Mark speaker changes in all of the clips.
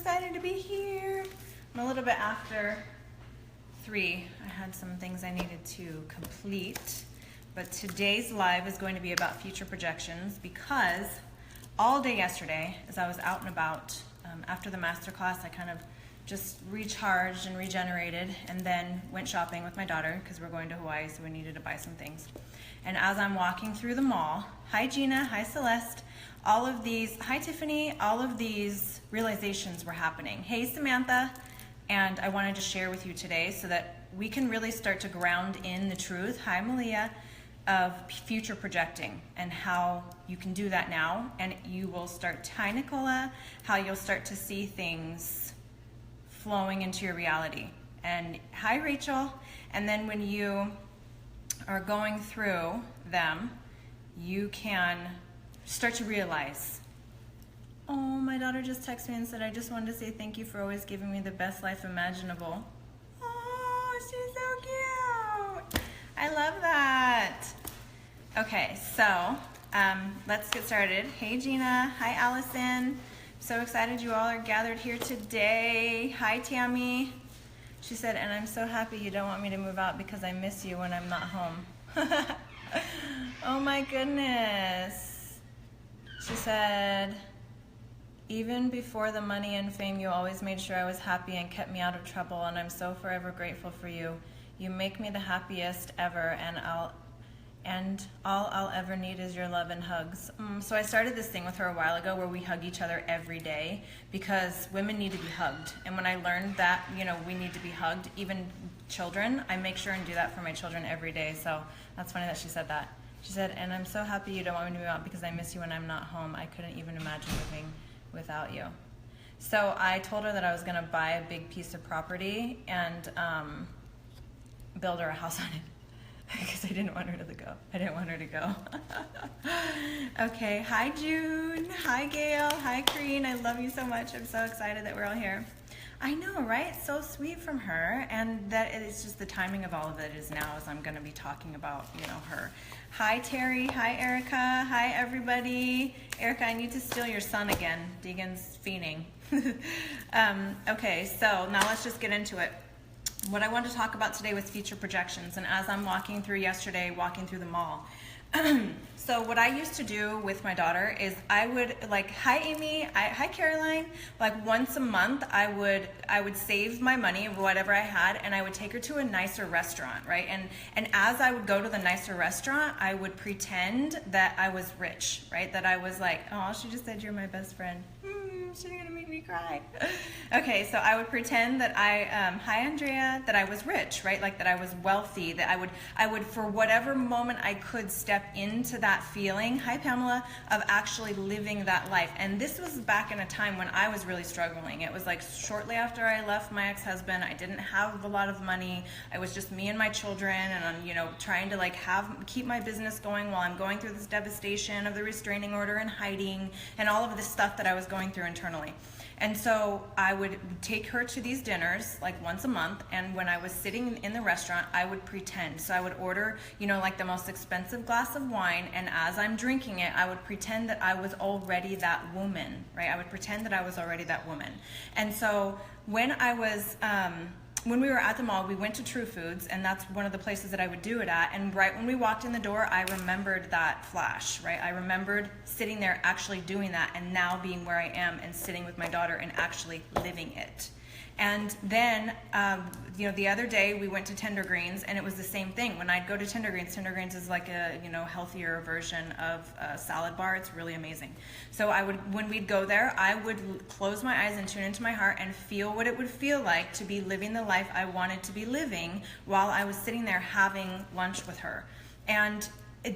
Speaker 1: excited to be here. I'm a little bit after 3. I had some things I needed to complete. But today's live is going to be about future projections because all day yesterday, as I was out and about, after the masterclass, I kind of just recharged and regenerated and then went shopping with my daughter because we're going to Hawaii, so we needed to buy some things. And as I'm walking through the mall, hi Gina, hi Celeste, all of these, hi Tiffany, all of these realizations were happening. Hey Samantha, and I wanted to share with you today so that we can really start to ground in the truth, hi Malia, of future projecting and how you can do that now, and you will start, hi Nicola, how you'll start to see things flowing into your reality. And hi Rachel, and then when you are going through them, you can start to realize, oh, my daughter just texted me and said, I just wanted to say thank you for always giving me the best life imaginable. Oh, she's so cute. I love that. Okay, so let's get started. Hey Gina, hi Allison. So excited you all are gathered here today. Hi Tammy. She said, and I'm so happy you don't want me to move out because I miss you when I'm not home. Oh my goodness. She said, even before the money and fame, you always made sure I was happy and kept me out of trouble, and I'm so forever grateful for you. You make me the happiest ever, and all I'll ever need is your love and hugs. So I started this thing with her a while ago where we hug each other every day because women need to be hugged. And when I learned that, we need to be hugged, even children, I make sure and do that for my children every day. So that's funny that she said that. She said, and I'm so happy you don't want me to move out because I miss you when I'm not home. I couldn't even imagine living without you. So I told her that I was going to buy a big piece of property and build her a house on it because I didn't want her to go. Okay, hi June, hi Gail, hi Kareen. I love you so much. I'm so excited that we're all here. I know, right? So sweet from her, and that it's just the timing of all of it is now as I'm going to be talking about, her. Hi Terry, hi Erica, hi everybody. Erica, I need to steal your son again. Deegan's fiending. Okay, so now let's just get into it. What I want to talk about today was future projections, and as I'm walking through the mall, so what I used to do with my daughter is I would hi Amy, hi Caroline, once a month I would save my money of whatever I had and I would take her to a nicer restaurant, right? And as I would go to the nicer restaurant, I would pretend that I was rich, right? That I was like, oh, she just said you're my best friend. She's gonna make me cry. Okay, so I would pretend that hi Andrea, that I was rich, right? That I was wealthy, that I would for whatever moment I could step into that feeling, hi Pamela, of actually living that life. And this was back in a time when I was really struggling. It was shortly after I left my ex-husband. I didn't have a lot of money. I was just me and my children, and I'm trying to keep my business going while I'm going through this devastation of the restraining order and hiding and all of this stuff that I was going through internally. And so I would take her to these dinners once a month, and when I was sitting in the restaurant, I would pretend. So I would order, the most expensive glass of wine, and as I'm drinking it, I would pretend that I was already that woman, right? I would pretend that I was already that woman. And so when we were at the mall, we went to True Foods, and that's one of the places that I would do it at. And right when we walked in the door, I remembered that flash, right? I remembered sitting there actually doing that and now being where I am and sitting with my daughter and actually living it. And then, the other day we went to Tender Greens, and it was the same thing. When I'd go to Tender Greens is like a, healthier version of a salad bar. It's really amazing. So when we'd go there, I would close my eyes and tune into my heart and feel what it would feel like to be living the life I wanted to be living while I was sitting there having lunch with her. And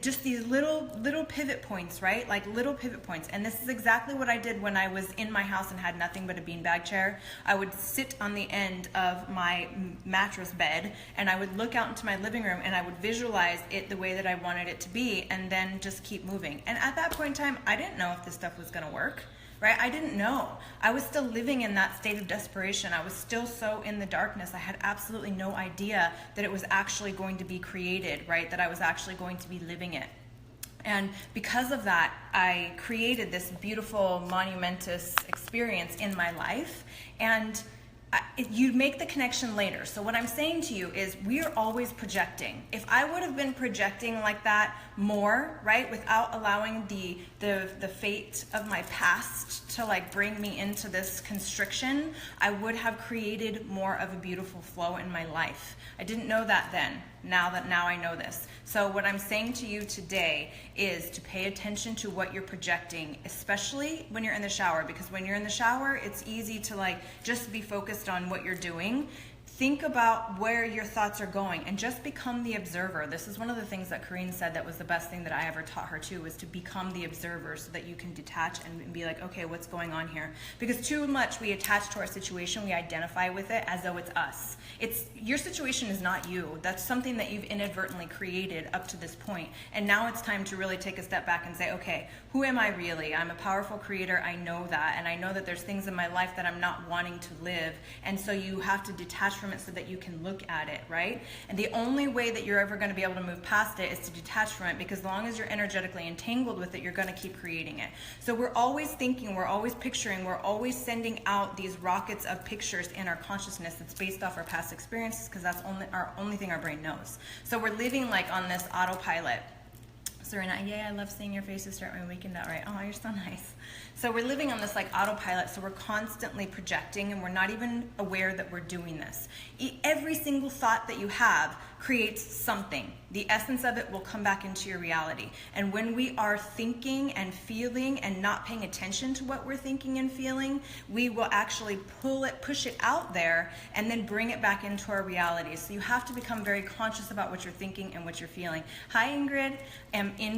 Speaker 1: just these little pivot points, right? Little pivot points. And this is exactly what I did when I was in my house and had nothing but a beanbag chair. I would sit on the end of my mattress bed and I would look out into my living room and I would visualize it the way that I wanted it to be and then just keep moving. And at that point in time, I didn't know if this stuff was gonna work. Right? I didn't know. I was still living in that state of desperation. I was still so in the darkness. I had absolutely no idea that it was actually going to be created, right? That I was actually going to be living it. And because of that, I created this beautiful, monumentous experience in my life. And you make the connection later. So what I'm saying to you is we're always projecting. If I would have been projecting like that more, right, without allowing the fate of my past to like bring me into this constriction, I would have created more of a beautiful flow in my life. I didn't know that then. Now I know this. So what I'm saying to you today is to pay attention to what you're projecting, especially when you're in the shower, because when you're in the shower, it's easy to like just be focused on what you're doing. Think about where your thoughts are going and just become the observer. This is one of the things that Corrine said that was the best thing that I ever taught her too, was to become the observer so that you can detach and be like, okay, what's going on here? Because too much we attach to our situation, we identify with it as though it's us. Your situation is not you. That's something that you've inadvertently created up to this point. And now it's time to really take a step back and say, okay, who am I really? I'm a powerful creator. I know that. And I know that there's things in my life that I'm not wanting to live. And so you have to detach from it so that you can look at it, right? And the only way that you're ever going to be able to move past it is to detach from it, because as long as you're energetically entangled with it, you're going to keep creating it. So we're always thinking, we're always picturing, we're always sending out these rockets of pictures in our consciousness that's based off our past experiences, because that's only thing our brain knows. So we're living like on this autopilot. Serena, yay, I love seeing your faces start my weekend out right. Oh, you're so nice. So we're living on this like autopilot, so we're constantly projecting and we're not even aware that we're doing this. Every single thought that you have creates something. The essence of it will come back into your reality. And when we are thinking and feeling and not paying attention to what we're thinking and feeling, we will actually push it out there and then bring it back into our reality. So you have to become very conscious about what you're thinking and what you're feeling. Hi, Ingrid,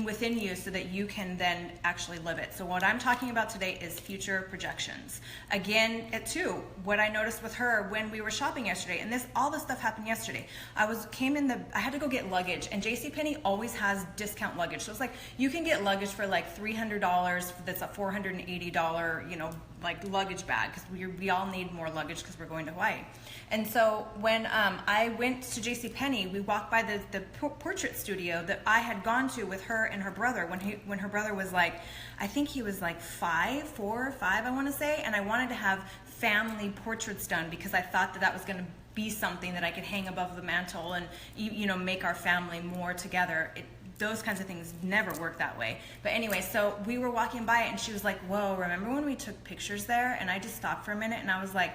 Speaker 1: within you so that you can then actually live it. So what I'm talking about today is future projections. Again, what I noticed with her when we were shopping yesterday, and all this stuff happened yesterday. I had to go get luggage, and JCPenney always has discount luggage. So it's like you can get luggage for like $300. That's a $480, like luggage bag, because we all need more luggage because we're going to Hawaii. And so when I went to JCPenney, we walked by the portrait studio that I had gone to with her and her brother when her brother was like, I think he was like 4 or 5, I want to say, and I wanted to have family portraits done because I thought that was going to be something that I could hang above the mantle and make our family more together. Those kinds of things never work that way. But anyway, so we were walking by it and she was like, whoa, remember when we took pictures there? And I just stopped for a minute and I was like,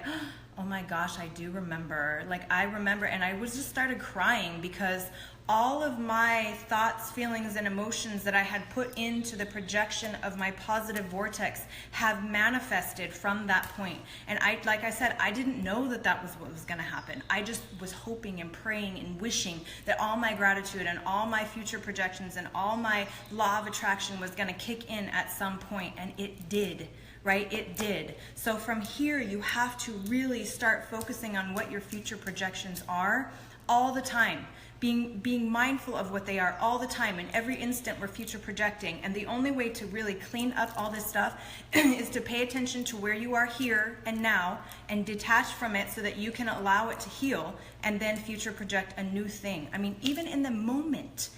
Speaker 1: oh my gosh, I do remember. Like I remember, and I just started crying because all of my thoughts, feelings, and emotions that I had put into the projection of my positive vortex have manifested from that point. And like I said, I didn't know that was what was going to happen. I just was hoping and praying and wishing that all my gratitude and all my future projections and all my law of attraction was going to kick in at some point, and it did. Right? It did. So from here, you have to really start focusing on what your future projections are all the time. Being mindful of what they are all the time. In every instant, we're future projecting. And the only way to really clean up all this stuff is to pay attention to where you are here and now and detach from it so that you can allow it to heal and then future project a new thing. I mean, even in the moment,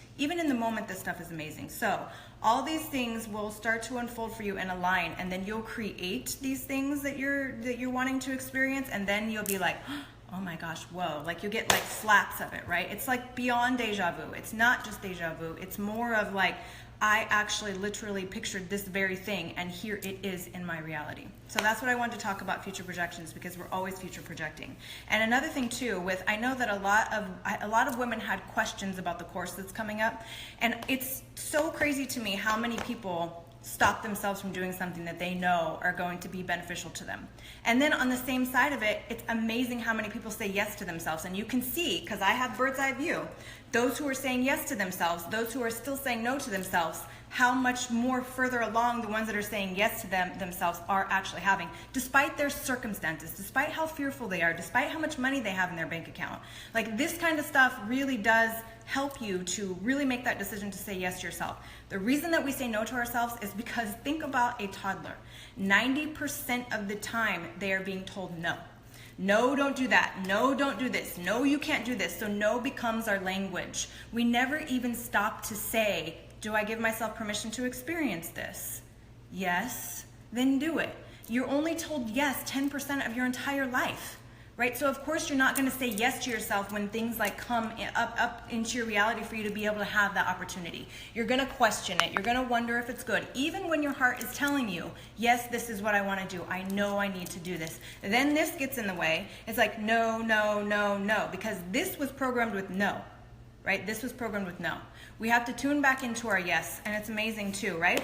Speaker 1: this stuff is amazing. So all these things will start to unfold for you and align, and then you'll create these things that you're wanting to experience, and then you'll be like, oh my gosh, whoa. Like you get like slaps of it, right? It's like beyond deja vu. It's not just deja vu. It's more of like, I actually literally pictured this very thing and here it is in my reality. So that's what I wanted to talk about, future projections, because we're always future projecting. And another thing too, I know that a lot of women had questions about the course that's coming up, and it's so crazy to me how many people stop themselves from doing something that they know are going to be beneficial to them. And then on the same side of it, it's amazing how many people say yes to themselves. And you can see, because I have bird's eye view, those who are saying yes to themselves, those who are still saying no to themselves, how much more further along the ones that are saying yes to themselves are actually having, despite their circumstances, despite how fearful they are, despite how much money they have in their bank account. Like this kind of stuff really does help you to really make that decision to say yes to yourself. The reason that we say no to ourselves is because think about a toddler. 90% of the time they are being told no. No, don't do that. No, don't do this. No, you can't do this. So no becomes our language. We never even stop to say Do I give myself permission to experience this? Yes, then do it. You're only told yes 10% of your entire life, right? So of course you're not going to say yes to yourself when things like come up into your reality for you to be able to have that opportunity. You're going to question it. You're going to wonder if it's good. Even when your heart is telling you, yes, this is what I want to do. I know I need to do this. Then this gets in the way. It's like, no, no, no, no, because this was programmed with no, right? This was programmed with no. We have to tune back into our yes, and it's amazing too, right?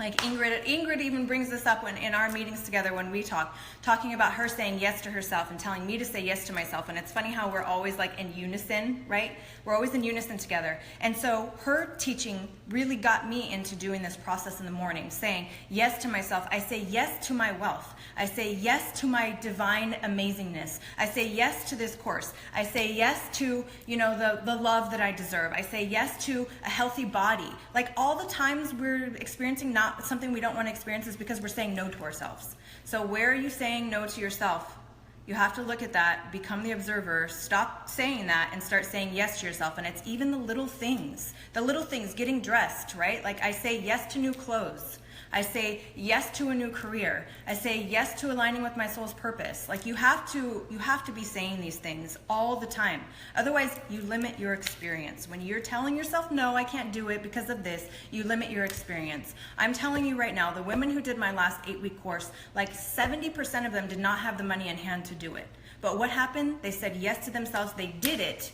Speaker 1: Like Ingrid even brings this up in our meetings together when we talking about her saying yes to herself and telling me to say yes to myself. And it's funny how we're always like in unison, right? We're always in unison together. And so her teaching really got me into doing this process in the morning, saying yes to myself. I say yes to my wealth. I say yes to my divine amazingness. I say yes to this course. I say yes to, the love that I deserve. I say yes to a healthy body. Like all the times we're experiencing not something we don't want to experience is because we're saying no to ourselves. So where are you saying no to yourself? You have to look at that, become the observer, stop saying that and start saying yes to yourself. And it's even the little things, getting dressed, right? Like I say yes to new clothes. I say yes to a new career. I say yes to aligning with my soul's purpose. Like you have to be saying these things all the time. Otherwise, you limit your experience. When you're telling yourself, no, I can't do it because of this, you limit your experience. I'm telling you right now, the women who did my last 8-week course, like 70% of them did not have the money in hand to do it. But what happened? They said yes to themselves. They did it.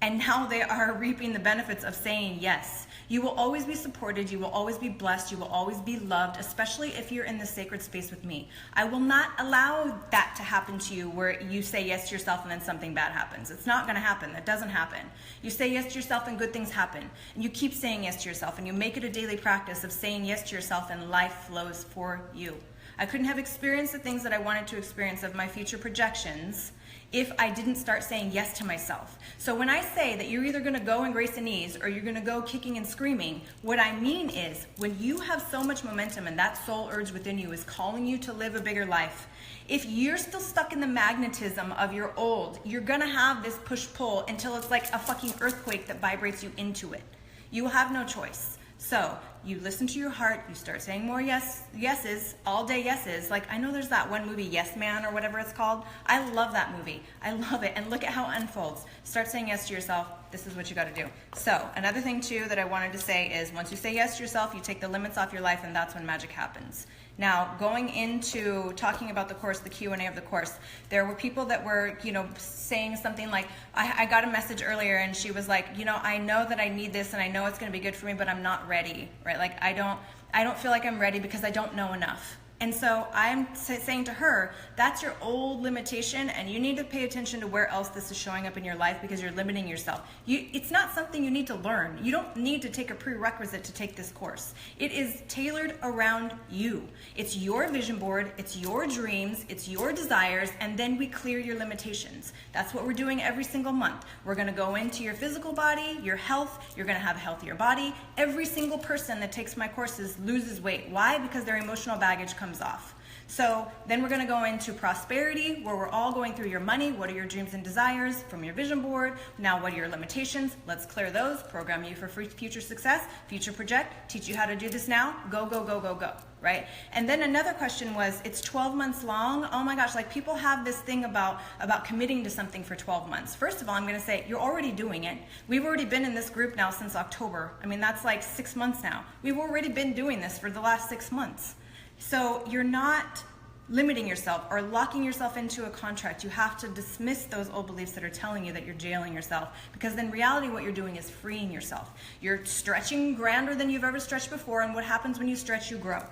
Speaker 1: And now they are reaping the benefits of saying yes. You will always be supported. You will always be blessed. You will always be loved, especially if you're in the sacred space with me. I will not allow that to happen to you where you say yes to yourself and then something bad happens. It's not going to happen. That doesn't happen. You say yes to yourself and good things happen. And you keep saying yes to yourself and you make it a daily practice of saying yes to yourself and life flows for you. I couldn't have experienced the things that I wanted to experience of my future projections if I didn't start saying yes to myself. So when I say that you're either gonna go and grace the knees or you're gonna go kicking and screaming, what I mean is when you have so much momentum and that soul urge within you is calling you to live a bigger life, if you're still stuck in the magnetism of your old, you're gonna have this push-pull until it's like a fucking earthquake that vibrates you into it. You will have no choice. So you listen to your heart, you start saying more yeses, all day yeses. Like I know there's that one movie, Yes Man or whatever it's called. I love that movie. I love it. And look at how it unfolds. Start saying yes to yourself. This is what you got to do. So another thing too that I wanted to say is once you say yes to yourself, you take the limits off your life and that's when magic happens. Now, going into talking about the course, the Q&A of the course, there were people that were, saying something like, I got a message earlier and she was like, I know that I need this and I know it's going to be good for me, but I'm not ready, right? Like, I don't feel like I'm ready because I don't know enough. And so I'm saying to her, that's your old limitation and you need to pay attention to where else this is showing up in your life because you're limiting yourself. It's not something you need to learn. You don't need to take a prerequisite to take this course. It is tailored around you. It's your vision board, it's your dreams, it's your desires, and then we clear your limitations. That's what we're doing every single month. We're gonna go into your physical body, your health, you're gonna have a healthier body. Every single person that takes my courses loses weight. Why? Because their emotional baggage comes off. So then we're going to go into prosperity, where we're all going through your money. What are your dreams and desires from your vision board? Now, what are your limitations? Let's clear those, program you for future success, future project, teach you how to do this now. Go, go, go, go, go, right? And then another question was, it's 12 months long. Oh my gosh, like people have this thing about committing to something for 12 months. First of all, I'm going to say, you're already doing it. We've already been in this group now since October. I mean, that's like 6 months now. We've already been doing this for the last 6 months. So you're not limiting yourself or locking yourself into a contract. You have to dismiss those old beliefs that are telling you that you're jailing yourself, because in reality what you're doing is freeing yourself. You're stretching grander than you've ever stretched before, and what happens when you stretch, you grow.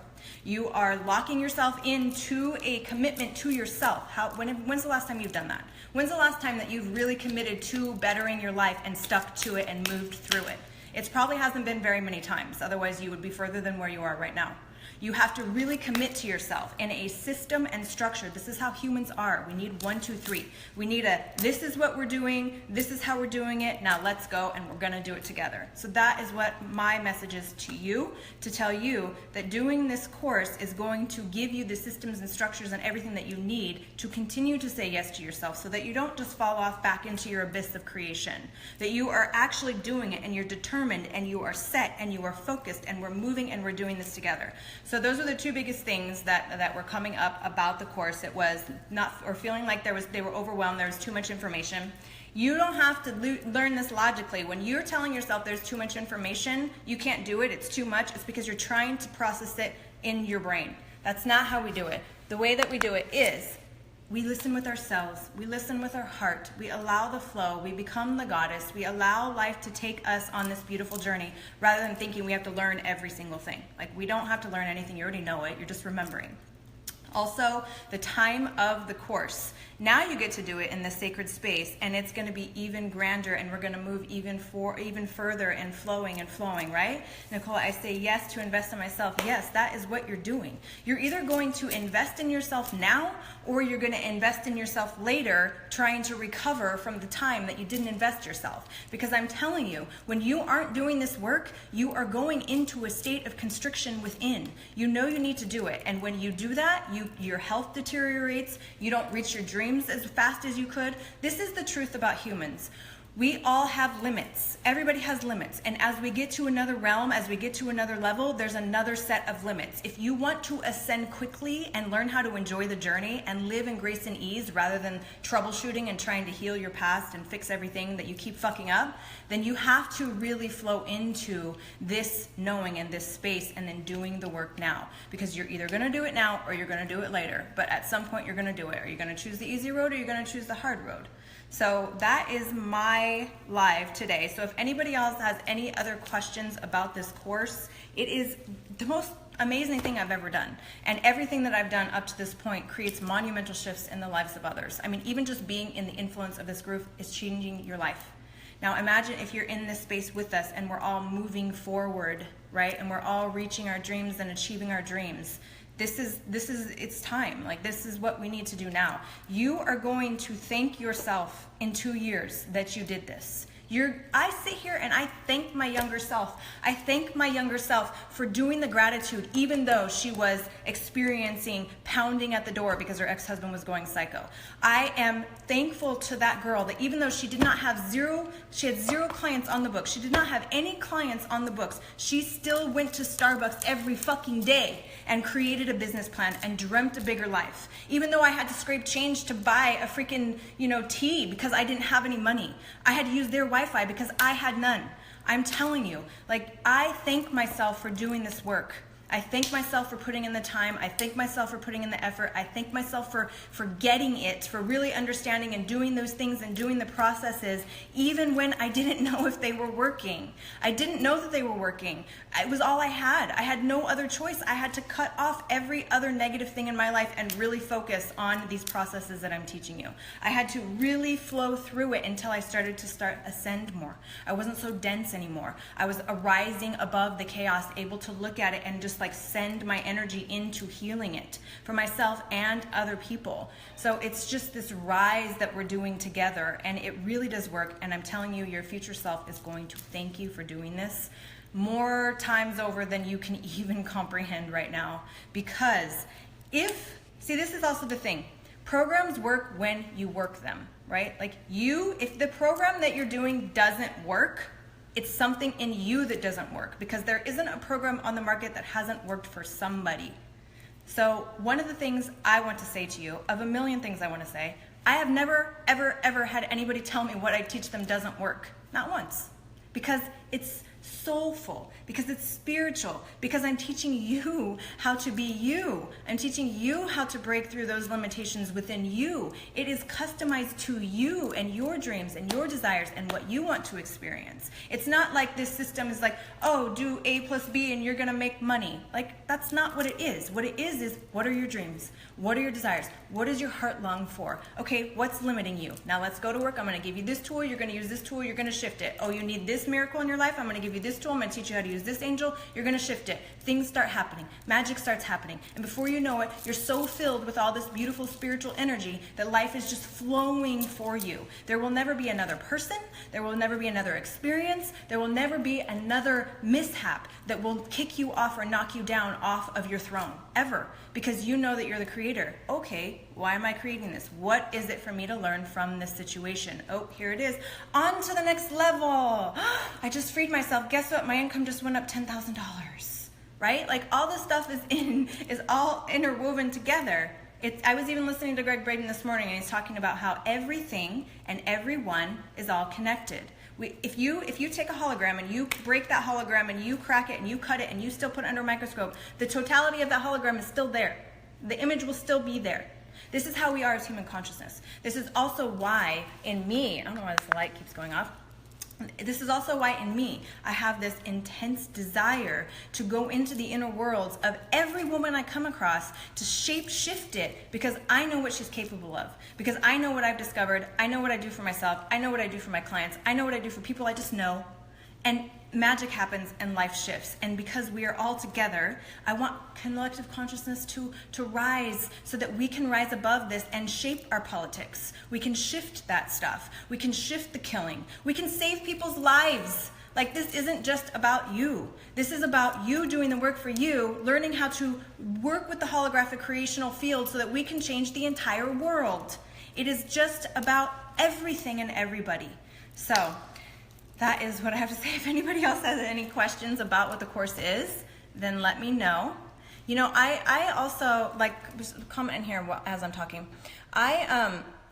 Speaker 1: You are locking yourself into a commitment to yourself. When's the last time you've done that? When's the last time that you've really committed to bettering your life and stuck to it and moved through it? It probably hasn't been very many times, otherwise you would be further than where you are right now. You have to really commit to yourself in a system and structure. This is how humans are. We need 1, 2, 3. We need this is what we're doing, this is how we're doing it, now let's go and we're gonna do it together. So that is what my message is to you, to tell you that doing this course is going to give you the systems and structures and everything that you need to continue to say yes to yourself, so that you don't just fall off back into your abyss of creation, that you are actually doing it and you're determined and you are set and you are focused and we're moving and we're doing this together. So those are the two biggest things that were coming up about the course. It was not, or feeling like they were overwhelmed, there was too much information. You don't have to learn this logically. When you're telling yourself there's too much information, you can't do it, it's too much, it's because you're trying to process it in your brain. That's not how we do it. The way that we do it is we listen with ourselves, we listen with our heart, we allow the flow, we become the goddess, we allow life to take us on this beautiful journey rather than thinking we have to learn every single thing. Like, we don't have to learn anything, you already know it, you're just remembering. Also, the time of the course. Now you get to do it in the sacred space, and it's going to be even grander, and we're going to move even further and flowing, right? Nicole, I say yes to invest in myself. Yes, that is what you're doing. You're either going to invest in yourself now, or you're going to invest in yourself later, trying to recover from the time that you didn't invest yourself. Because I'm telling you, when you aren't doing this work, you are going into a state of constriction within. You know you need to do it, and when you do that, your health deteriorates, you don't reach your dreams as fast as you could. This is the truth about humans. We all have limits. Everybody has limits. And as we get to another realm, as we get to another level, there's another set of limits. If you want to ascend quickly and learn how to enjoy the journey and live in grace and ease rather than troubleshooting and trying to heal your past and fix everything that you keep fucking up, then you have to really flow into this knowing and this space and then doing the work now. Because you're either going to do it now or you're going to do it later. But at some point you're going to do it. Are you going to choose the easy road or are you going to choose the hard road? So that is my live today. So if anybody else has any other questions about this course, it is the most amazing thing I've ever done. And everything that I've done up to this point creates monumental shifts in the lives of others. I mean, even just being in the influence of this group is changing your life. Now imagine if you're in this space with us and we're all moving forward, right? And we're all reaching our dreams and achieving our dreams. This is it's time. Like, this is what we need to do now. You are going to thank yourself in 2 years that you did this. I sit here and I thank my younger self. I thank my younger self for doing the gratitude, even though she was experiencing pounding at the door because her ex-husband was going psycho. I am thankful to that girl that even though she did not have she had 0 clients on the books, she did not have any clients on the books, she still went to Starbucks every fucking day and created a business plan and dreamt a bigger life. Even though I had to scrape change to buy a freaking, tea because I didn't have any money. I had to use their Wi-Fi because I had none. I'm telling you, I thank myself for doing this work. I thank myself for putting in the time. I thank myself for putting in the effort. I thank myself for getting it, for really understanding and doing those things and doing the processes, even when I didn't know if they were working. I didn't know that they were working. It was all I had. I had no other choice. I had to cut off every other negative thing in my life and really focus on these processes that I'm teaching you. I had to really flow through it until I started to ascend more. I wasn't so dense anymore. I was arising above the chaos, able to look at it and just send my energy into healing it for myself and other people. So it's just this rise that we're doing together, and it really does work. And I'm telling you, your future self is going to thank you for doing this more times over than you can even comprehend right now. Because this is also the thing. Programs work when you work them, right? If the program that you're doing doesn't work, it's something in you that doesn't work, because there isn't a program on the market that hasn't worked for somebody. So one of the things I want to say to you, of a million things I want to say, I have never, ever, ever had anybody tell me what I teach them doesn't work. Not once. Because it's soulful, because it's spiritual, because I'm teaching you how to be you. I'm teaching you how to break through those limitations within you. It is customized to you and your dreams and your desires and what you want to experience. It's not like this system is do A plus B and you're gonna make money. That's not what it is. What it is what are your dreams? What are your desires? What does your heart long for? Okay, what's limiting you? Now let's go to work. I'm gonna give you this tool, you're gonna use this tool, you're gonna shift it. Oh, you need this miracle in your life? I'm gonna give you you this tool, I'm going to teach you how to use this angel, you're going to shift it. Things start happening. Magic starts happening. And before you know it, you're so filled with all this beautiful spiritual energy that life is just flowing for you. There will never be another person. There will never be another experience. There will never be another mishap that will kick you off or knock you down off of your throne, ever. Because you know that you're the creator. Okay, why am I creating this? What is it for me to learn from this situation? Oh, here it is. On to the next level. I just freed myself. Guess what? My income just went up $10,000. Right? Like all this stuff is all interwoven together. I was even listening to Greg Braden this morning, and he's talking about how everything and everyone is all connected. If you take a hologram and you break that hologram and you crack it and you cut it and you still put it under a microscope, the totality of that hologram is still there. The image will still be there. This is how we are as human consciousness. This is also why in me, I don't know why this light keeps going off. This is also why in me, I have this intense desire to go into the inner worlds of every woman I come across to shape-shift it, because I know what she's capable of. Because I know what I've discovered. I know what I do for myself. I know what I do for my clients. I know what I do for people I just know. And magic happens and life shifts. And because we are all together, I want collective consciousness to rise so that we can rise above this and shape our politics. We can shift that stuff. We can shift the killing. We can save people's lives. Like, this isn't just about you. This is about you doing the work for you, learning how to work with the holographic creational field so that we can change the entire world. It is just about everything and everybody. So that is what I have to say. If anybody else has any questions about what the course is, then let me know. You know, I also, like, comment in here as I'm talking.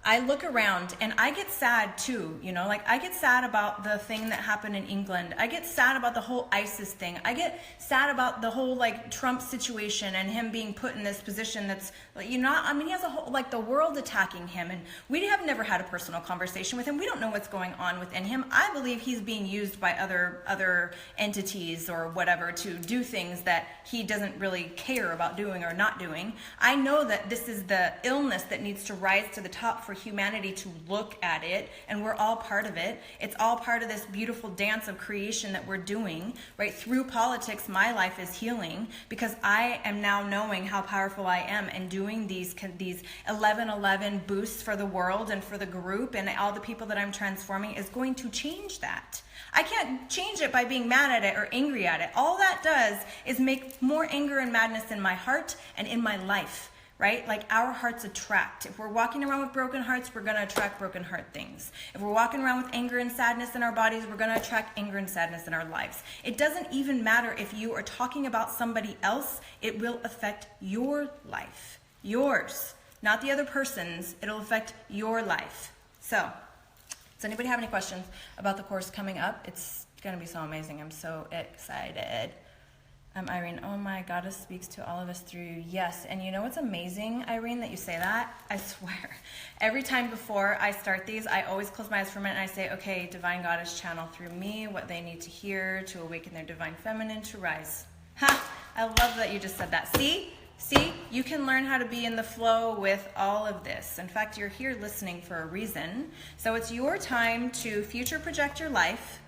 Speaker 1: I look around and I get sad too, you know, like I get sad about the thing that happened in England. I get sad about the whole ISIS thing. I get sad about the whole like Trump situation and him being put in this position that's, you know, I mean, he has a whole, like the world attacking him, and we have never had a personal conversation with him. We don't know what's going on within him. I believe he's being used by other entities or whatever to do things that he doesn't really care about doing or not doing. I know that this is the illness that needs to rise to the top for humanity to look at it, and we're all part of it. It's all part of this beautiful dance of creation that we're doing, right? Through politics, my life is healing because I am now knowing how powerful I am and doing these 1111 boosts for the world and for the group and all the people that I'm transforming is going to change that. I can't change it by being mad at it or angry at it. All that does is make more anger and madness in my heart and in my life. Right? Like our hearts attract. If we're walking around with broken hearts, we're going to attract broken heart things. If we're walking around with anger and sadness in our bodies, we're going to attract anger and sadness in our lives. It doesn't even matter if you are talking about somebody else, it will affect your life. Yours, not the other person's. It'll affect your life. So, does anybody have any questions about the course coming up? It's going to be so amazing. I'm so excited. Irene, oh my goddess speaks to all of us through you. Yes, and you know what's amazing, Irene, that you say that? I swear. Every time before I start these, I always close my eyes for a minute and I say, okay, Divine Goddess, channel through me what they need to hear to awaken their divine feminine to rise. Ha! I love that you just said that. See, you can learn how to be in the flow with all of this. In fact, you're here listening for a reason. So it's your time to future project your life.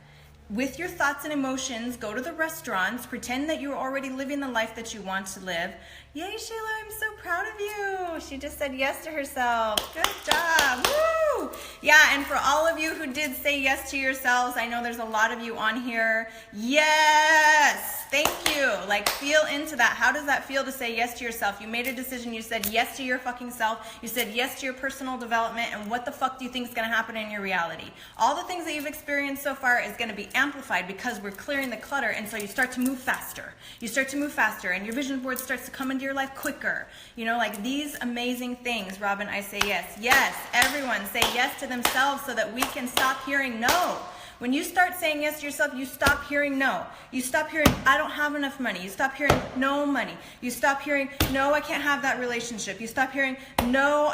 Speaker 1: With your thoughts and emotions, go to the restaurants, pretend that you're already living the life that you want to live. Yay, Sheila, I'm so proud of you. She just said yes to herself. Good job. Woo! Yeah, and for all of you who did say yes to yourselves, I know there's a lot of you on here. Yes! Thank you. Like, feel into that. How does that feel to say yes to yourself? You made a decision. You said yes to your fucking self. You said yes to your personal development. And what the fuck do you think is going to happen in your reality? All the things that you've experienced so far is going to be amplified because we're clearing the clutter. And so you start to move faster. You start to move faster. And your vision board starts to come into your life quicker. You know, like these amazing things. Robin, I say yes. Yes. Everyone say yes to themselves so that we can stop hearing no. When you start saying yes to yourself, you stop hearing no. You stop hearing, I don't have enough money. You stop hearing no money. You stop hearing, no, I can't have that relationship. You stop hearing, no.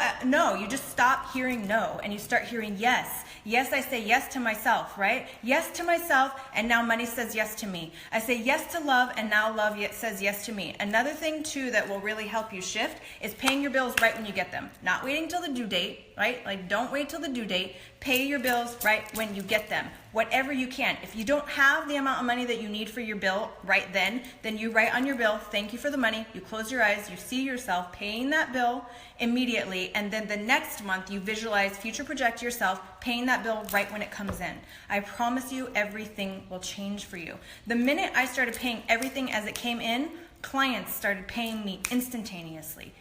Speaker 1: You just stop hearing no, and you start hearing yes. Yes, I say yes to myself, right? Yes to myself, and now money says yes to me. I say yes to love, and now love says yes to me. Another thing, too, that will really help you shift is paying your bills right when you get them. Not waiting till the due date, right? Like, don't wait till the due date. Pay your bills right when you get them. whatever you can. If you don't have the amount of money that you need for your bill right then you write on your bill, thank you for the money. You close your eyes, you see yourself paying that bill immediately, and then the next month you visualize, future project yourself paying that bill right when it comes in. I promise you everything will change for you. The minute I started paying everything as it came in, clients started paying me instantaneously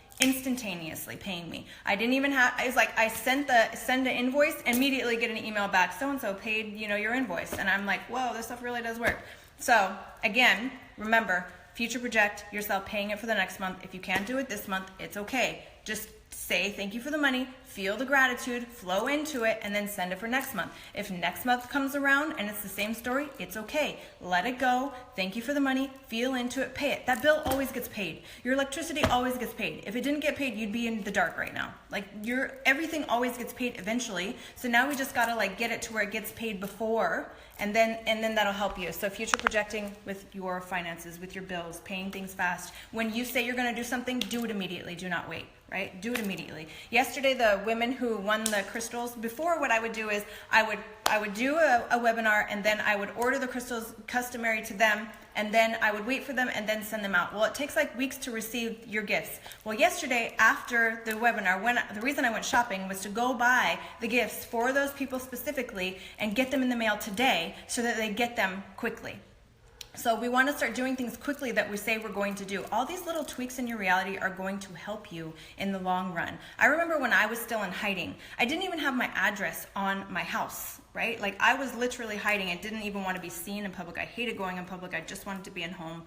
Speaker 1: paying me. I didn't even have, I was like, I send an invoice, immediately get an email back, so-and-so paid, your invoice. And I'm like, whoa, this stuff really does work. So again, remember, future project yourself paying it for the next month. If you can't do it this month, it's okay. Just say thank you for the money, feel the gratitude, flow into it, and then send it for next month. If next month comes around and it's the same story, it's okay. Let it go. Thank you for the money, feel into it, pay it. That bill always gets paid. Your electricity always gets paid. If it didn't get paid, you'd be in the dark right now. Like everything always gets paid eventually. So now we just gotta get it to where it gets paid before, and then that'll help you. So future projecting with your finances, with your bills, paying things fast. When you say you're gonna do something, do it immediately. Do not wait. Right? Do it immediately. Yesterday, the women who won the crystals, before what I would do is I would do a webinar, and then I would order the crystals customary to them, and then I would wait for them and then send them out. Well, it takes weeks to receive your gifts. Well, yesterday after the webinar, the reason I went shopping was to go buy the gifts for those people specifically and get them in the mail today so that they get them quickly. So we want to start doing things quickly that we say we're going to do. All these little tweaks in your reality are going to help you in the long run. I remember when I was still in hiding, I didn't even have my address on my house, right? I was literally hiding. I didn't even want to be seen in public. I hated going in public. I just wanted to be at home.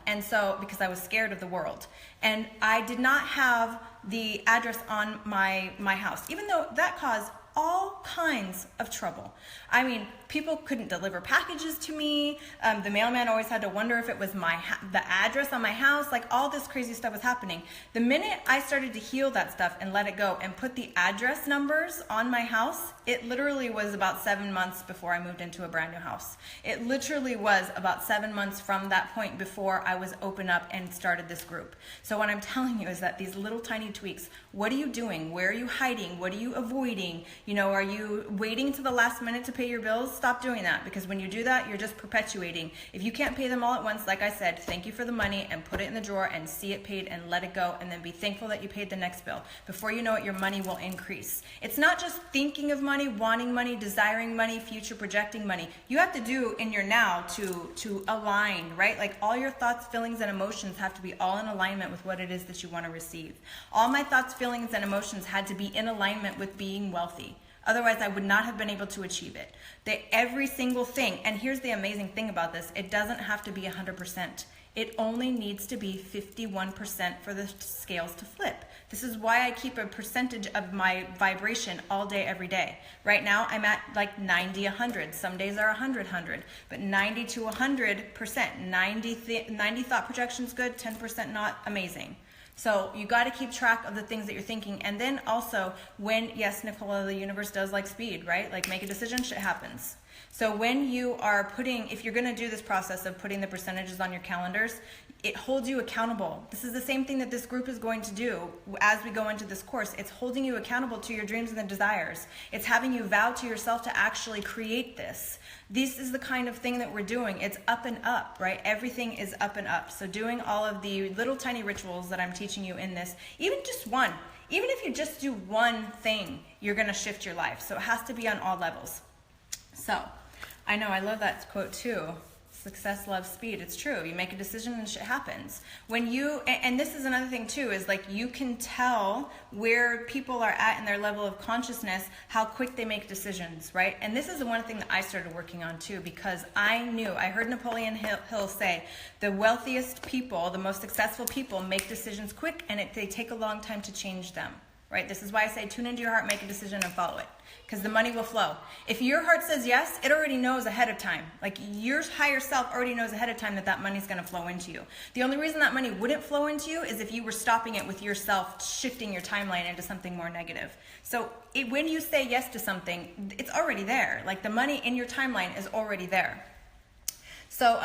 Speaker 1: And so, because I was scared of the world. And I did not have the address on my house, even though that caused all kinds of trouble. I mean, people couldn't deliver packages to me. The mailman always had to wonder if it was the address on my house. All this crazy stuff was happening. The minute I started to heal that stuff and let it go and put the address numbers on my house, it literally was about 7 months before I moved into a brand new house. It literally was about 7 months from that point before I was open up and started this group. So what I'm telling you is that these little tiny tweaks, what are you doing? Where are you hiding? What are you avoiding? Are you waiting to the last minute to pay your bills? Stop doing that, because when you do that, you're just perpetuating. If you can't pay them all at once, like I said, thank you for the money and put it in the drawer and see it paid and let it go, and then be thankful that you paid the next bill. Before you know it, your money will increase. It's not just thinking of money, wanting money, desiring money, future projecting money. You have to do in your now to align, right? All your thoughts, feelings, and emotions have to be all in alignment with what it is that you want to receive. All my thoughts, feelings, and emotions had to be in alignment with being wealthy. Otherwise, I would not have been able to achieve it. Every single thing, and here's the amazing thing about this, it doesn't have to be 100%. It only needs to be 51% for the scales to flip. This is why I keep a percentage of my vibration all day, every day. Right now, I'm at 90, 100. Some days are 100, 100. But 90 to 100%. 90 thought projections good, 10% not, amazing. So you got to keep track of the things that you're thinking. And then also yes, Nicola, the universe does like speed, right? Make a decision, shit happens. So when you are if you're going to do this process of putting the percentages on your calendars, it holds you accountable. This is the same thing that this group is going to do as we go into this course. It's holding you accountable to your dreams and the desires. It's having you vow to yourself to actually create this. This is the kind of thing that we're doing. It's up and up, right? Everything is up and up. So doing all of the little tiny rituals that I'm teaching you in this, even just one, even if you just do one thing, you're going to shift your life. So it has to be on all levels. So I know, I love that quote too. Success loves speed. It's true. You make a decision and shit happens. And this is another thing too, is you can tell where people are at in their level of consciousness, how quick they make decisions, right? And this is the one thing that I started working on too, because I heard Napoleon Hill say, the wealthiest people, the most successful people make decisions quick, and they take a long time to change them, right? This is why I say tune into your heart, make a decision, and follow it. Because the money will flow. If your heart says yes, it already knows ahead of time. Your higher self already knows ahead of time that money's going to flow into you. The only reason that money wouldn't flow into you is if you were stopping it with yourself, shifting your timeline into something more negative. So when you say yes to something, it's already there. The money in your timeline is already there. So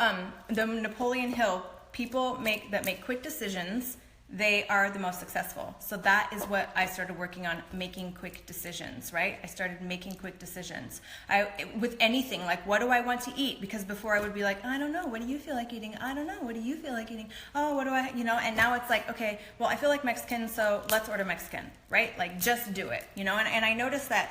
Speaker 1: the Napoleon Hill, people that make quick decisions, they are the most successful. So that is what I started working on, making quick decisions, right? I started making quick decisions. With anything, like, what do I want to eat? Because before I would be like, I don't know, what do you feel like eating? I don't know, what do you feel like eating? Oh, what do I, and now it's like, okay, well, I feel like Mexican, so let's order Mexican, right? Like, just do it, and I noticed that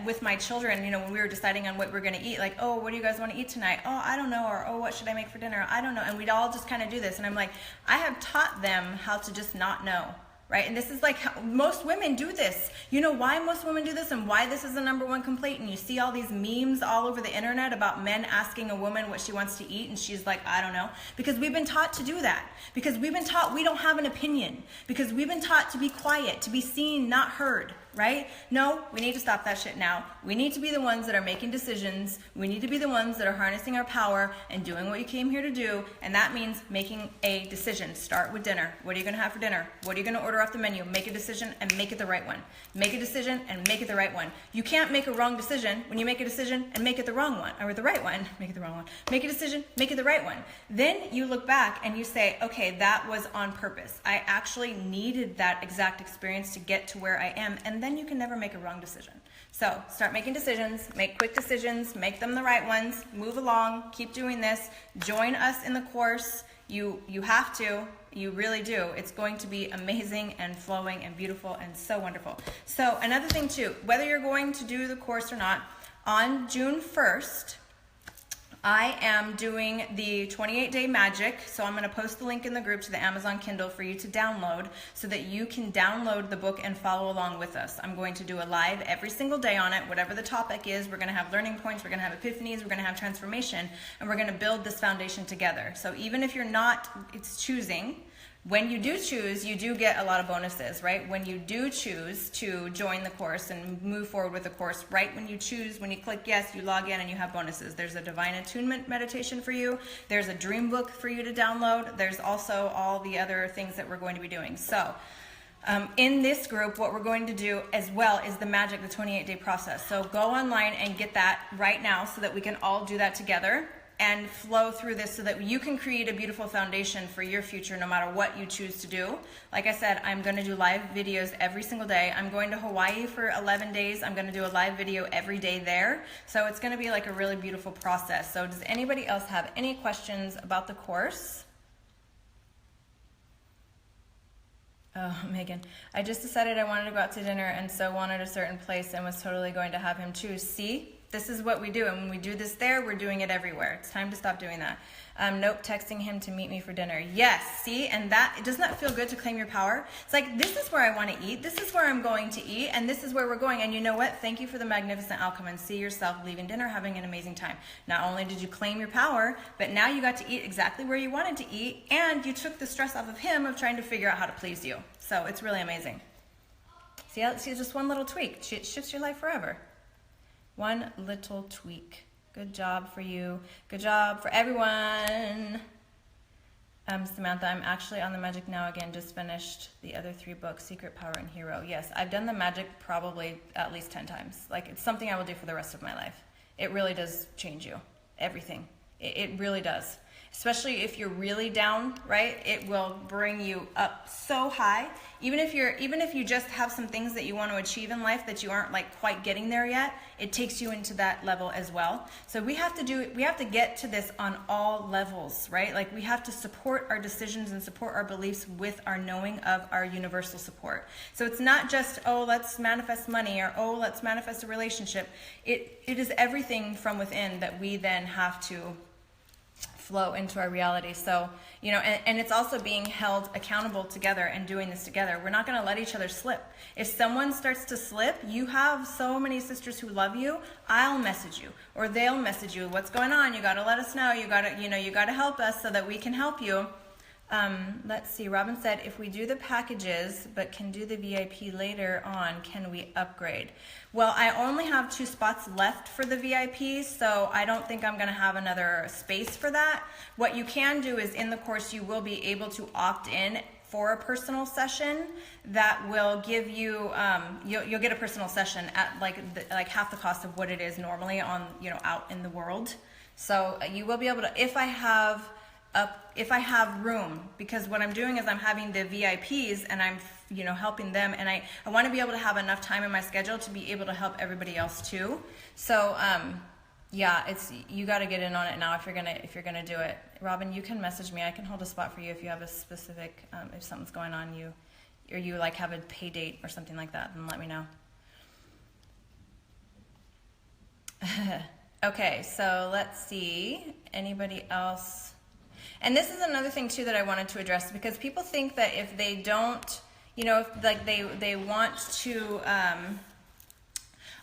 Speaker 1: with my children, when we were deciding on what we're gonna eat, like, oh, what do you guys want to eat tonight? Oh, I don't know, or oh, what should I make for dinner? I don't know, and we'd all just kind of do this, and I'm like, I have taught them how to just not know, right? And this is like how most women do this. You know why most women do this and why this is the number one complaint? And you see all these memes all over the internet about men asking a woman what she wants to eat and she's like, I don't know. Because we've been taught to do that. Because we've been taught we don't have an opinion. Because we've been taught to be quiet, to be seen, not heard, right? No, we need to stop that shit now. We need to be the ones that are making decisions. We need to be the ones that are harnessing our power and doing what you came here to do. And that means making a decision. Start with dinner. What are you going to have for dinner? What are you going to order off the menu? Make a decision and make it the right one. Make a decision and make it the right one. You can't make a wrong decision when you make a decision and make it the wrong one, or the right one. Make it the wrong one. Make a decision, make it the right one. Then you look back and you say, okay, that was on purpose. I actually needed that exact experience to get to where I am. And then you can never make a wrong decision. So start making decisions, make quick decisions, make them the right ones, move along, keep doing this, join us in the course. You have to, you really do. It's going to be amazing and flowing and beautiful and so wonderful. So another thing too, whether you're going to do the course or not, on June 1st, I am doing the 28-day magic, so I'm going to post the link in the group to the Amazon Kindle for you to download so that you can download the book and follow along with us. I'm going to do a live every single day on it, whatever the topic is. We're going to have learning points, we're going to have epiphanies, we're going to have transformation, and we're going to build this foundation together. So even if you're not, it's choosing. When you do choose, you do get a lot of bonuses, right? When you do choose to join the course and move forward with the course, right when you choose, when you click yes, you log in and you have bonuses. There's a divine attunement meditation for you. There's a dream book for you to download. There's also all the other things that we're going to be doing. So in this group, what we're going to do as well is the magic, the 28-day process. So go online and get that right now so that we can all do that together and flow through this so that you can create a beautiful foundation for your future no matter what you choose to do. Like I said, I'm going to do live videos every single day. I'm going to Hawaii for 11 days. I'm going to do a live video every day there. So it's going to be like a really beautiful process. So does anybody else have any questions about the course? Oh, Megan, I just decided I wanted to go out to dinner and so wanted a certain place and was totally going to have him choose. See? This is what we do, and when we do this there, we're doing it everywhere. It's time to stop doing that. Nope, texting him to meet me for dinner. Yes, see, and that, doesn't that feel good to claim your power? It's like, this is where I want to eat, this is where I'm going to eat, and this is where we're going, and you know what? Thank you for the magnificent outcome, and see yourself leaving dinner, having an amazing time. Not only did you claim your power, but now you got to eat exactly where you wanted to eat, and you took the stress off of him of trying to figure out how to please you. So it's really amazing. See, just one little tweak, it shifts your life forever. One little tweak. Good job for you. Good job for everyone. Samantha, I'm actually on the magic now again. Just finished the other 3 books, Secret, Power, and Hero. Yes, I've done the magic probably at least 10 times. Like, it's something I will do for the rest of my life. It really does change you. Everything. It really does. Especially if you're really down, right? It will bring you up so high. Even if you just have some things that you want to achieve in life that you aren't like quite getting there yet, it takes you into that level as well. So we have to get to this on all levels, right? Like, we have to support our decisions and support our beliefs with our knowing of our universal support. So it's not just, oh, let's manifest money, or oh, let's manifest a relationship. It is everything from within that we then have to flow into our reality. So, and it's also being held accountable together and doing this together. We're not going to let each other slip. If someone starts to slip, you have so many sisters who love you. I'll message you, or they'll message you. What's going on? You got to let us know. You got to help us so that we can help you. Let's see. Robin said, if we do the packages but can do the VIP later on, can we upgrade? Well, I only have 2 spots left for the VIP, so I don't think I'm going to have another space for that. What you can do is, in the course, you will be able to opt in for a personal session that will give you, you'll get a personal session at like half the cost of what it is normally on, out in the world. So you will be able to, if if I have room, because what I'm doing is I'm having the VIPs and I'm, you know, helping them, and I want to be able to have enough time in my schedule to be able to help everybody else too. So yeah, you got to get in on it now if you're gonna do it. Robin, you can message me. I can hold a spot for you if you have a specific if something's going on, or you like have a pay date or something like that, then let me know. Okay, so let's see. Anybody else? And this is another thing too that I wanted to address, because people think that if they don't, you know, if like they want to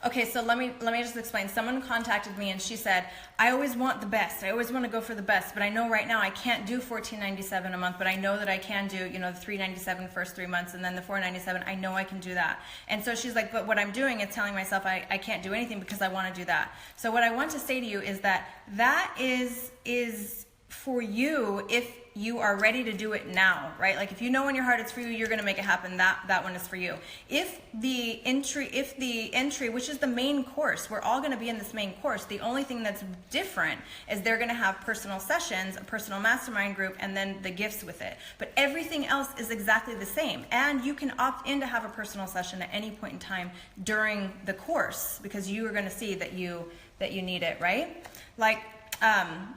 Speaker 1: okay, so let me just explain. Someone contacted me and she said, I always want the best. I always want to go for the best, but I know right now I can't do $14.97 a month, but I know that I can do, you know, the $3.97 first 3 months and then the $4.97. I know I can do that. And so she's like, but what I'm doing is telling myself I can't do anything because I want to do that. So what I want to say to you is that is for you if you are ready to do it now, right? Like if you know in your heart it's for you, you're going to make it happen. That one is for you. If the entry, which is the main course, we're all going to be in this main course. The only thing that's different is they're going to have personal sessions, a personal mastermind group, and then the gifts with it. But everything else is exactly the same. And you can opt in to have a personal session at any point in time during the course, because you are going to see that you need it, right? Like,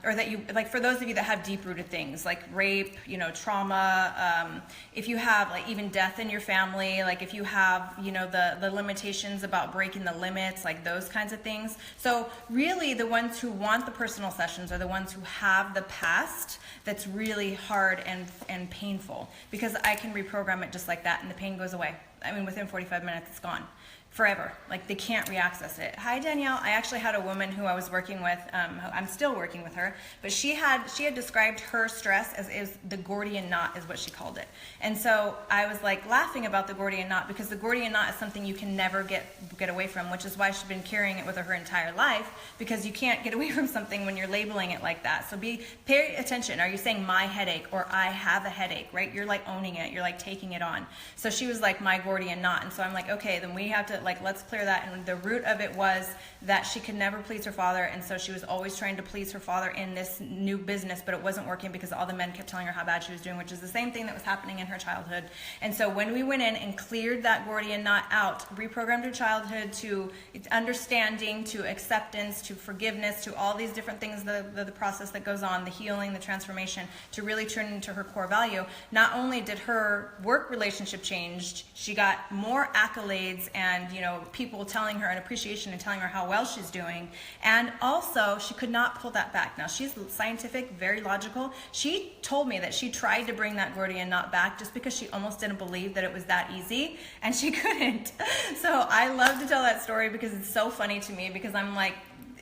Speaker 1: or that you, like for those of you that have deep-rooted things like rape, you know, trauma, if you have like even death in your family, like if you have, you know, the limitations about breaking the limits, like those kinds of things. So really the ones who want the personal sessions are the ones who have the past that's really hard and painful, because I can reprogram it just like that and the pain goes away. I mean, within 45 minutes, it's gone. Forever. Like they can't re-access it. Hi Danielle. I actually had a woman who I was working with, I'm still working with her, but she had described her stress as the Gordian Knot is what she called it. And so I was like laughing about the Gordian Knot, because the Gordian Knot is something you can never get away from, which is why she's been carrying it with her entire life, because you can't get away from something when you're labeling it like that. So pay attention. Are you saying my headache or I have a headache, right? You're like owning it. You're like taking it on. So she was like my Gordian Knot. And so I'm like, okay, then we have to let's clear that. And the root of it was that she could never please her father, and so she was always trying to please her father in this new business, but it wasn't working because all the men kept telling her how bad she was doing, which is the same thing that was happening in her childhood. And so when we went in and cleared that Gordian Knot out, reprogrammed her childhood to understanding, to acceptance, to forgiveness, to all these different things, the process that goes on, the healing, the transformation, to really turn into her core value, not only did her work relationship change, she got more accolades and, you know, people telling her an appreciation and telling her how well she's doing. And also she could not pull that back. Now she's scientific, very logical. She told me that she tried to bring that Gordian Knot back just because she almost didn't believe that it was that easy, and she couldn't. So I love to tell that story because it's so funny to me, because I'm like,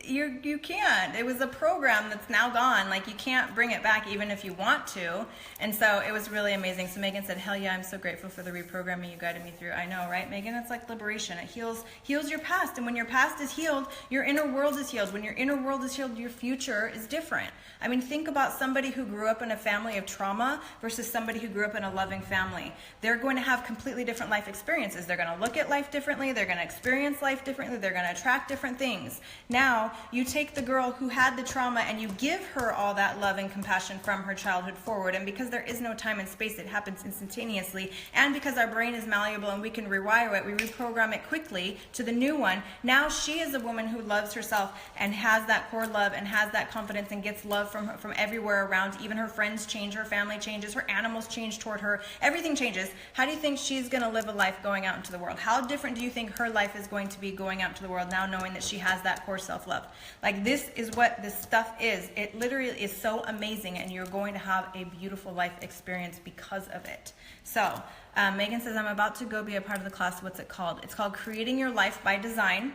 Speaker 1: you can't. It was a program that's now gone. Like you can't bring it back even if you want to. And so it was really amazing. So Megan said, hell yeah, I'm so grateful for the reprogramming you guided me through. I know, right, Megan? It's like liberation. It heals your past. And when your past is healed, your inner world is healed. When your inner world is healed, your future is different. I mean, think about somebody who grew up in a family of trauma versus somebody who grew up in a loving family. They're going to have completely different life experiences. They're going to look at life differently. They're going to experience life differently. They're going to attract different things. Now, you take the girl who had the trauma and you give her all that love and compassion from her childhood forward. And because there is no time and space, it happens instantaneously. And because our brain is malleable and we can rewire it, we reprogram it quickly to the new one. Now she is a woman who loves herself and has that core love and has that confidence and gets love from everywhere around. Even her friends change, her family changes, her animals change toward her. Everything changes. How do you think she's going to live a life going out into the world? How different do you think her life is going to be going out into the world now, knowing that she has that core self-love? Like, this is what this stuff is. It literally is so amazing, and you're going to have a beautiful life experience because of it. So Megan says, I'm about to go be a part of the class. What's it called? It's called Creating Your Life by Design.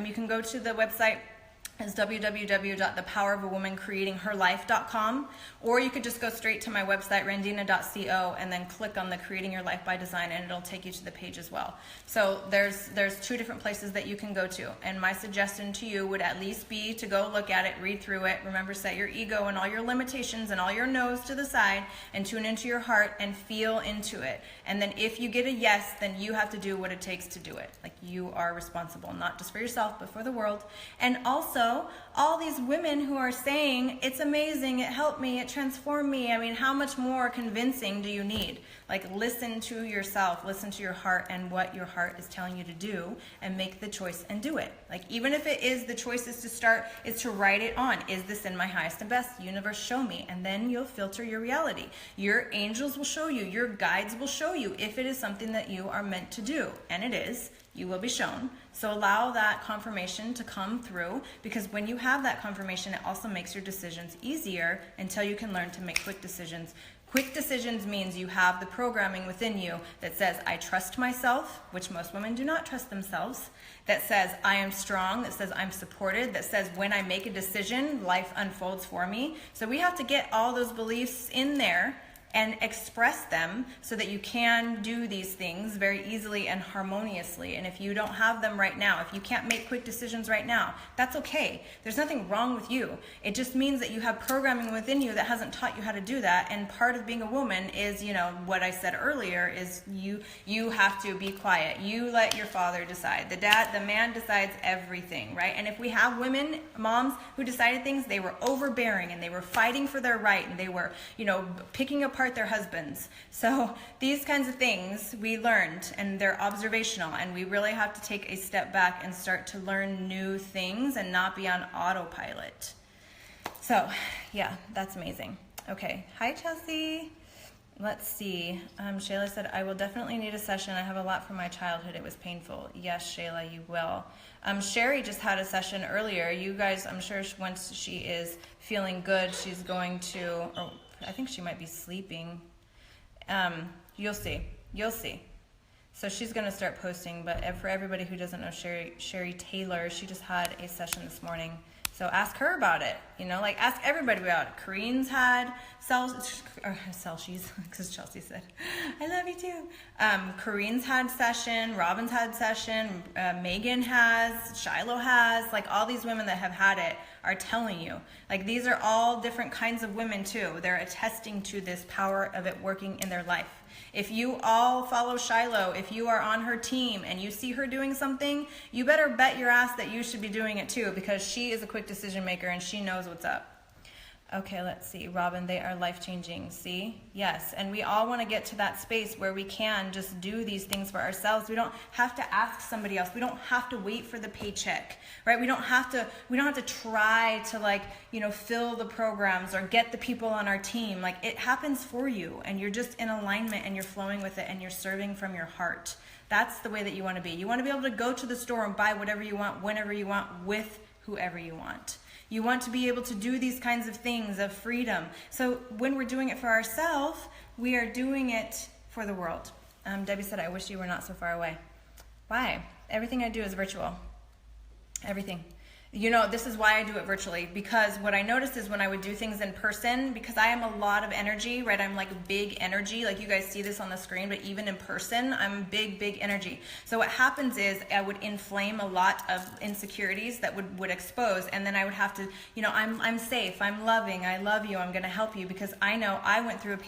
Speaker 1: You can go to the website. It's www.thepowerofawomancreatingherlife.com, or you could just go straight to my website, randina.co, and then click on the Creating Your Life by Design, and it'll take you to the page as well. So there's two different places that you can go to, and my suggestion to you would at least be to go look at it, read through it. Remember, set your ego and all your limitations and all your no's to the side, and tune into your heart and feel into it. And then if you get a yes, then you have to do what it takes to do it. Like, you are responsible, not just for yourself, but for the world. And also, hello, all these women who are saying, it's amazing, it helped me, it transformed me. I mean, how much more convincing do you need? Like, listen to yourself, listen to your heart and what your heart is telling you to do, and make the choice and do it. Like, even if it is, the choice is to start, is to write it on. Is this in my highest and best? Universe, show me. And then you'll filter your reality. Your angels will show you, your guides will show you if it is something that you are meant to do. And it is. You will be shown. So allow that confirmation to come through, because when you have that confirmation, it also makes your decisions easier until you can learn to make quick decisions. Quick decisions means you have the programming within you that says, I trust myself, which most women do not trust themselves, that says, I am strong, that says, I'm supported, that says, when I make a decision, life unfolds for me. So we have to get all those beliefs in there and express them so that you can do these things very easily and harmoniously. And if you don't have them right now, if you can't make quick decisions right now, that's okay. There's nothing wrong with you. It just means that you have programming within you that hasn't taught you how to do that. And part of being a woman is, you know, what I said earlier is you have to be quiet. You let your father decide. The man decides everything, right? And if we have women, moms, who decided things, they were overbearing and they were fighting for their right and they were, you know, picking apart their husbands. So these kinds of things we learned, and they're observational, and we really have to take a step back and start to learn new things and not be on autopilot. So yeah, that's amazing. Okay, hi Chelsea. Let's see. Shayla said, I will definitely need a session. I have a lot from my childhood. It was painful. Yes, Shayla, you will. Sherry just had a session earlier. You guys, I'm sure once she is feeling good, she's going to, or I think she might be sleeping. You'll see. You'll see. So she's going to start posting, but for everybody who doesn't know Sherry Taylor, she just had a session this morning. So ask her about it, you know, like ask everybody about it. Corinne's had because Chelsea said, I love you too. Corinne's had session, Robin's had session, Megan has, Shiloh has, like all these women that have had it are telling you. Like these are all different kinds of women too. They're attesting to this power of it working in their life. If you all follow Shiloh, if you are on her team and you see her doing something, you better bet your ass that you should be doing it too, because she is a quick decision maker and she knows what's up. Okay, let's see. Robin, they are life-changing. See? Yes. And we all want to get to that space where we can just do these things for ourselves. We don't have to ask somebody else. We don't have to wait for the paycheck, right? We don't have to try to, like, you know, fill the programs or get the people on our team. Like, it happens for you, and you're just in alignment and you're flowing with it and you're serving from your heart. That's the way that you want to be. You want to be able to go to the store and buy whatever you want, whenever you want, with whoever you want. You want to be able to do these kinds of things of freedom. So when we're doing it for ourselves, we are doing it for the world. Debbie said, I wish you were not so far away. Why? Everything I do is virtual. Everything. You know, this is why I do it virtually, because what I noticed is when I would do things in person, because I am a lot of energy, right? I'm like big energy, like you guys see this on the screen, but even in person, I'm big energy. So what happens is I would inflame a lot of insecurities that would expose, and then I would have to, you know, I'm safe, I'm loving, I love you, I'm going to help you, because I know I went through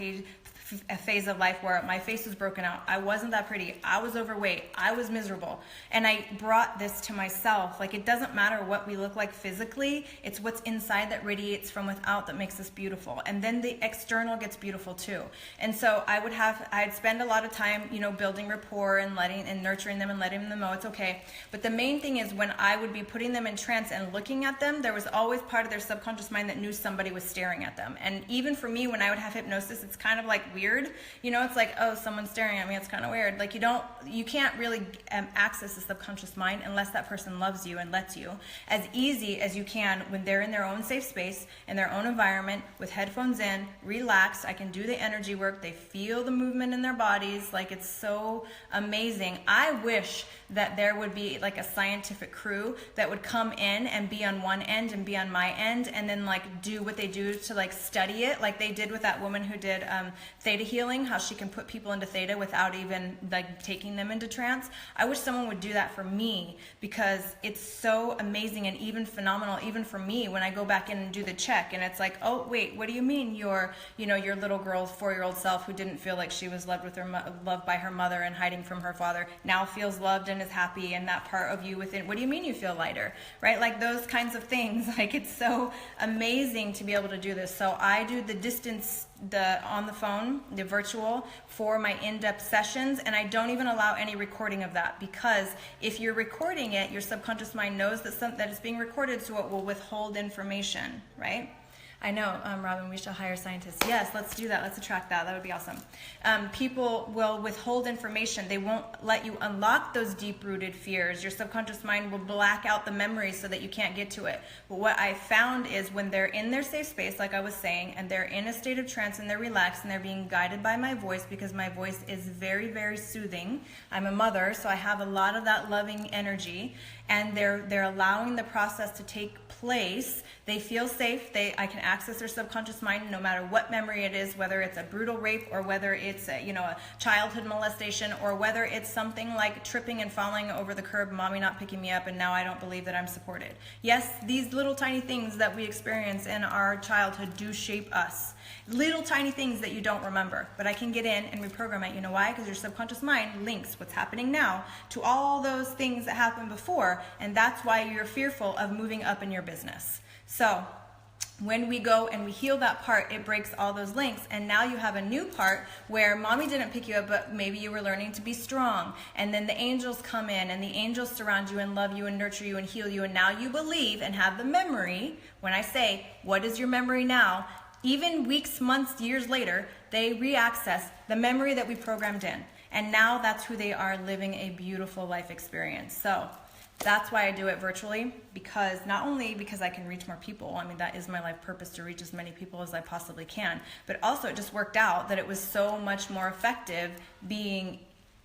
Speaker 1: a phase of life where my face was broken out. I wasn't that pretty. I was overweight. I was miserable. And I brought this to myself. Like, it doesn't matter what we look like physically. It's what's inside that radiates from without that makes us beautiful. And then the external gets beautiful too. And so I'd spend a lot of time, you know, building rapport and nurturing them and letting them know it's okay. But the main thing is when I would be putting them in trance and looking at them, there was always part of their subconscious mind that knew somebody was staring at them. And even for me, when I would have hypnosis, it's kind of like weird, you know, it's like, oh, someone's staring at me, it's kind of weird. Like you can't really access the subconscious mind unless that person loves you and lets you, as easy as you can when they're in their own safe space, in their own environment, with headphones in, relaxed. I can do the energy work. They feel the movement in their bodies. Like, it's so amazing. I wish that there would be like a scientific crew that would come in and be on one end and be on my end, and then like do what they do to like study it, like they did with that woman who did theta healing, how she can put people into theta without even like taking them into trance. I wish someone would do that for me, because it's so amazing and even phenomenal, even for me, when I go back in and do the check and it's like, oh wait, what do you mean your little girl's 4-year-old self who didn't feel like she was loved loved by her mother and hiding from her father now feels loved and is happy, and that part of you within, what do you mean you feel lighter, right? Like those kinds of things. Like, it's so amazing to be able to do this. So I do the distance, the on the phone, the virtual, for my in-depth sessions, and I don't even allow any recording of that, because if you're recording it, your subconscious mind knows that it's being recorded, so it will withhold information, right? I know, Robin, we shall hire scientists. Yes, let's do that. Let's attract that. That would be awesome. People will withhold information. They won't let you unlock those deep-rooted fears. Your subconscious mind will black out the memories so that you can't get to it. But what I found is when they're in their safe space, like I was saying, and they're in a state of trance and they're relaxed and they're being guided by my voice, because my voice is very, very soothing. I'm a mother, so I have a lot of that loving energy, and they're allowing the process to take place. They feel safe. I can access their subconscious mind no matter what memory it is, whether it's a brutal rape or whether it's a childhood molestation, or whether it's something like tripping and falling over the curb, mommy not picking me up, and now I don't believe that I'm supported. Yes, these little tiny things that we experience in our childhood do shape us. Little tiny things that you don't remember, but I can get in and reprogram it. You know why? Because your subconscious mind links what's happening now to all those things that happened before, and that's why you're fearful of moving up in your business. So when we go and we heal that part, it breaks all those links, and now you have a new part where mommy didn't pick you up, but maybe you were learning to be strong, and then the angels come in and the angels surround you and love you and nurture you and heal you, and now you believe and have the memory. When I say, what is your memory now? Even weeks, months, years later, they re-access the memory that we programmed in, and now that's who they are, living a beautiful life experience. So that's why I do it virtually, because not only because I can reach more people, I mean, that is my life purpose, to reach as many people as I possibly can, but also it just worked out that it was so much more effective being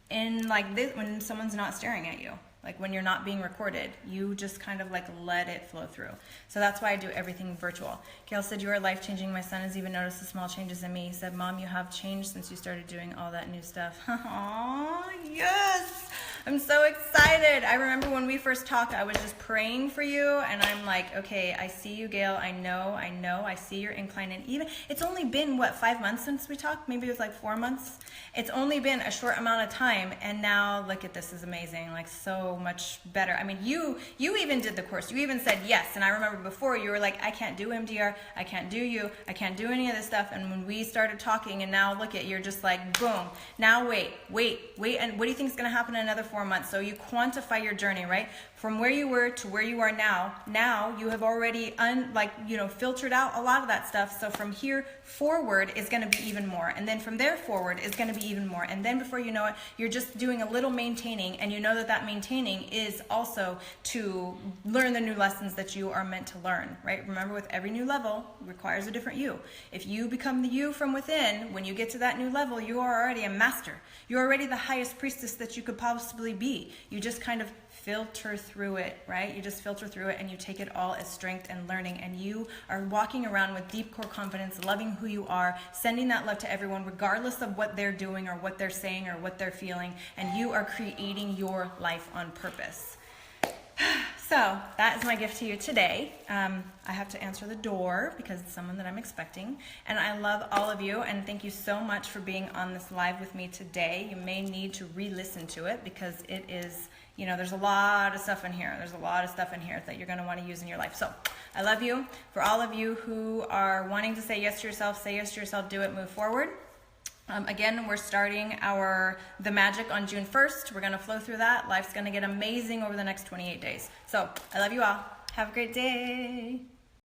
Speaker 1: in like this when someone's not staring at you. Like when you're not being recorded, you just kind of like let it flow through. So that's why I do everything virtual. Gail said, you are life-changing. My son has even noticed the small changes in me. He said, Mom, you have changed since you started doing all that new stuff. Aww, yes. I'm so excited. I remember when we first talked, I was just praying for you, and I'm like, okay, I see you, Gail. I know, I see your incline. And even, it's only been, what, 5 months since we talked? Maybe it was like 4 months. It's only been a short amount of time, and now look at this, is amazing. Like so much better. I mean, you even did the course. You even said yes, and I remember before you were like, I can't do MDR, I can't do you, I can't do any of this stuff. And when we started talking, and now look at, you're just like, boom. Now wait, and what do you think is going to happen in another 4 months? So you quantify your journey, right? From where you were to where you are now. Now you have already filtered out a lot of that stuff. So from here forward is going to be even more, and then from there forward is going to be even more, and then before you know it, you're just doing a little maintaining, and you know that maintaining is also to learn the new lessons that you are meant to learn, right? Remember, with every new level requires a different you. If you become the you from within, when you get to that new level, you are already a master. You're already the highest priestess that you could possibly be. You just kind of filter through it, right? You just filter through it, and you take it all as strength and learning, and you are walking around with deep core confidence, loving who you are, sending that love to everyone regardless of what they're doing or what they're saying or what they're feeling, and you are creating your life on purpose. So that is my gift to you today. I have to answer the door because it's someone that I'm expecting, and I love all of you, and thank you so much for being on this live with me today. You may need to re-listen to it because it is, there's a lot of stuff in here. There's a lot of stuff in here that you're going to want to use in your life. So I love you. For all of you who are wanting to say yes to yourself, say yes to yourself, do it, move forward. Again, we're starting The Magic on June 1st. We're going to flow through that. Life's going to get amazing over the next 28 days. So I love you all. Have a great day.